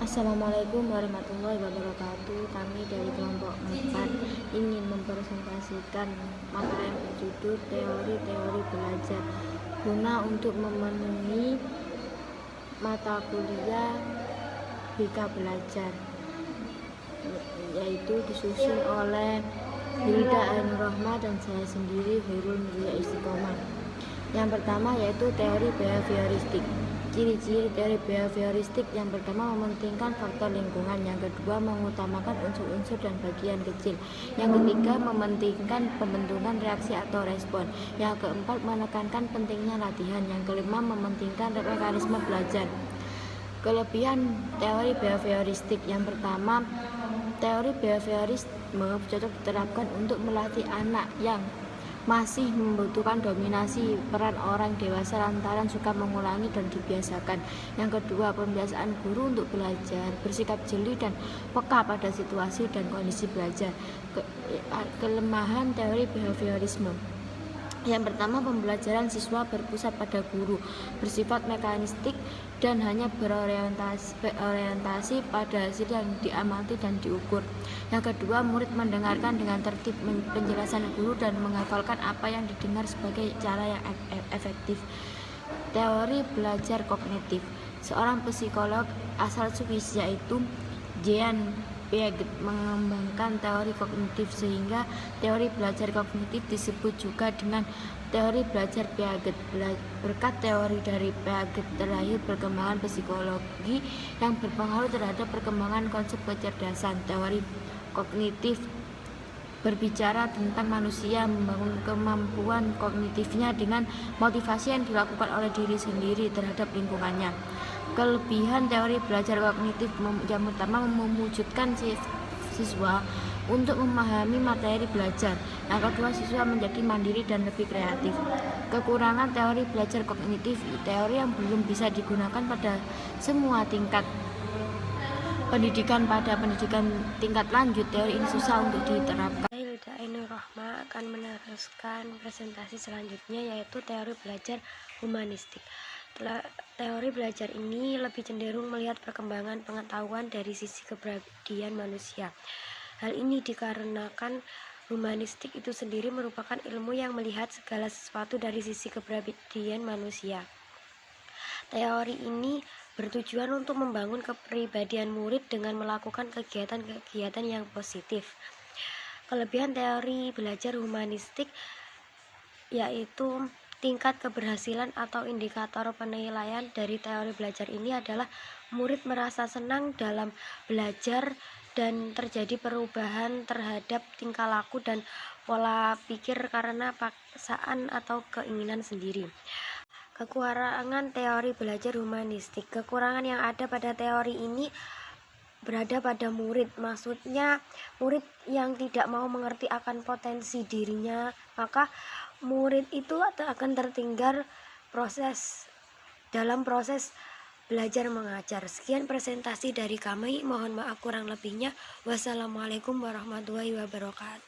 Assalamualaikum warahmatullahi wabarakatuh. Kami dari kelompok 4 ingin mempresentasikan materi yang berjudul teori-teori belajar guna untuk memenuhi mata kuliah BK Belajar, yaitu disusun oleh Hilda Ainur Rahma dan saya sendiri, Khairul Mulia Istiqomah. Yang pertama yaitu teori behavioristik. Ciri-ciri teori behavioristik: yang pertama, mementingkan faktor lingkungan. Yang kedua, mengutamakan unsur-unsur dan bagian kecil. Yang ketiga, mementingkan pembentukan reaksi atau respon. Yang keempat, menekankan pentingnya latihan. Yang kelima, mementingkan mekanisme belajar. Kelebihan teori behavioristik: yang pertama, teori behaviorisme cocok diterapkan untuk melatih anak yang masih membutuhkan dominasi peran orang dewasa lantaran suka mengulangi dan dibiasakan. Yang kedua, pembiasaan guru untuk belajar, bersikap jeli dan peka pada situasi dan kondisi belajar. Kelemahan teori behaviorisme: yang pertama, pembelajaran siswa berpusat pada guru, bersifat mekanistik dan hanya berorientasi pada hasil yang diamati dan diukur. Yang kedua, murid mendengarkan dengan tertib penjelasan guru dan menghafalkan apa yang didengar sebagai cara yang efektif. Teori belajar kognitif: seorang psikolog asal Swiss yaitu Jean Piaget mengembangkan teori kognitif, sehingga teori belajar kognitif disebut juga dengan teori belajar Piaget. Berkat teori dari Piaget terlahir perkembangan psikologi yang berpengaruh terhadap perkembangan konsep kecerdasan. Teori kognitif berbicara tentang manusia membangun kemampuan kognitifnya dengan motivasi yang dilakukan oleh diri sendiri terhadap lingkungannya. Kelebihan teori belajar kognitif: yang pertama, mewujudkan siswa untuk memahami materi belajar. Yang kedua, siswa menjadi mandiri dan lebih kreatif. Kekurangan teori belajar kognitif: teori yang belum bisa digunakan pada semua tingkat pendidikan. Pada pendidikan tingkat lanjut, teori ini susah untuk diterapkan. Hilda Ainur Rahma akan meneruskan presentasi selanjutnya, yaitu teori belajar humanistik. Teori belajar ini lebih cenderung melihat perkembangan pengetahuan dari sisi kepribadian manusia. Hal ini dikarenakan humanistik itu sendiri merupakan ilmu yang melihat segala sesuatu dari sisi kepribadian manusia. Teori ini bertujuan untuk membangun kepribadian murid dengan melakukan kegiatan-kegiatan yang positif. Kelebihan teori belajar humanistik yaitu tingkat keberhasilan atau indikator penilaian dari teori belajar ini adalah murid merasa senang dalam belajar dan terjadi perubahan terhadap tingkah laku dan pola pikir karena paksaan atau keinginan sendiri. Kekurangan teori belajar humanistik: kekurangan yang ada pada teori ini berada pada murid. Maksudnya, murid yang tidak mau mengerti akan potensi dirinya, maka murid itu akan tertinggal dalam proses belajar mengajar. Sekian presentasi dari kami, mohon maaf kurang lebihnya. Wassalamualaikum warahmatullahi wabarakatuh.